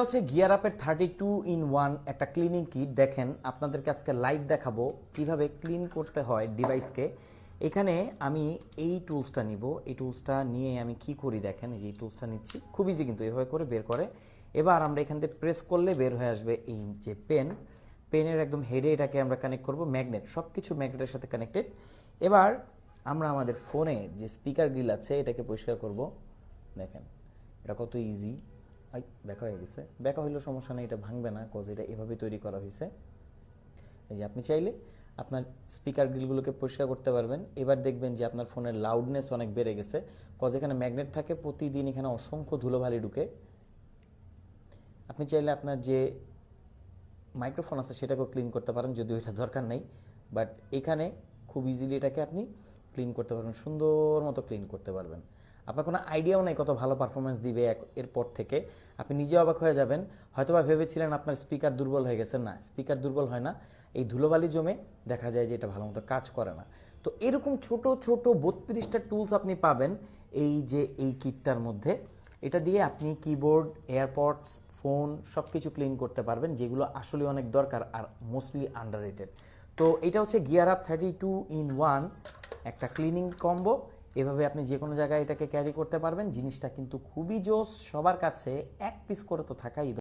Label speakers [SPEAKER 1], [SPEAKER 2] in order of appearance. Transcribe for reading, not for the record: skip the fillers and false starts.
[SPEAKER 1] হচ্ছে গিয়ার আপের 32 in 1 একটা ক্লিনিং কিট। দেখেন আপনাদেরকে আজকে লাইভ দেখাবো কিভাবে ক্লিন করতে হয় ডিভাইসকে। এখানে আমি এই টুলসটা নিব, এই টুলসটা নিয়ে আমি কি করি দেখেন, এই যে এই টুলসটা নিচ্ছি, খুব ইজি কিন্তু এভাবে করে বের করে। এবার আমরা এখান থেকে প্রেস করলে বের হয়ে আসবে এই যে পেনের একদম হেডে এটাকে আমরা কানেক্ট করব, ম্যাগনেট, সব কিছু ম্যাগনেটের সাথে কানেক্টেড। এবার আমরা আমাদের ফোনে যে স্পিকার গ্রিল আছে এটাকে পরিষ্কার করব। দেখেন এটা কত ইজি। ব্যাকা হয়ে গেছে, ব্যাকা হইলেও সমস্যা নেই, এটা ভাঙবে না, কজ এটা এভাবে তৈরি করা হয়েছে। এই যে আপনি চাইলে আপনার স্পিকার গ্রিলগুলোকে পরিষ্কার করতে পারবেন। এবার দেখবেন যে আপনার ফোনের লাউডনেস অনেক বেড়ে গেছে, কজ এখানে ম্যাগনেট থাকে, প্রতিদিন এখানে অসংখ্য ধুলোবালি ঢুকে। আপনি চাইলে আপনার যে মাইক্রোফোন আছে সেটাকেও ক্লিন করতে পারেন, যদিও এটা দরকার নেই, বাট এখানে খুব ইজিলি এটাকে আপনি ক্লিন করতে পারবেন, সুন্দর মতো ক্লিন করতে পারবেন। আপনার কোনো আইডিয়াও নেই কত ভালো পারফরমেন্স দিবে এরপর থেকে, আপনি নিজে অবাক হয়ে যাবেন। হয়তোবা ভেবেছিলেন আপনার স্পিকার দুর্বল হয়ে গেছে, না, স্পিকার দুর্বল হয় না, এই ধুলোবালি জমে দেখা যায় যে এটা ভালো মতো কাজ করে না। তো এরকম ছোট ছোট 32টা টুলস আপনি পাবেন এই যে এই কিটটার মধ্যে। এটা দিয়ে আপনি কিবোর্ড, এয়ারপডস, ফোন সব কিছু ক্লিন করতে পারবেন, যেগুলো আসলে অনেক দরকার আর মোস্টলি আন্ডাররেটেড। তো এটা হচ্ছে গিয়ার আপ 32 in 1 একটা ক্লিনিং কম্বো। এভাবে আপনি যে কোনো জায়গায় এটাকে ক্যারি করতে পারবেন। জিনিসটা কিন্তু খুবই জোস, সবার কাছে এক পিস করে তো থাকাই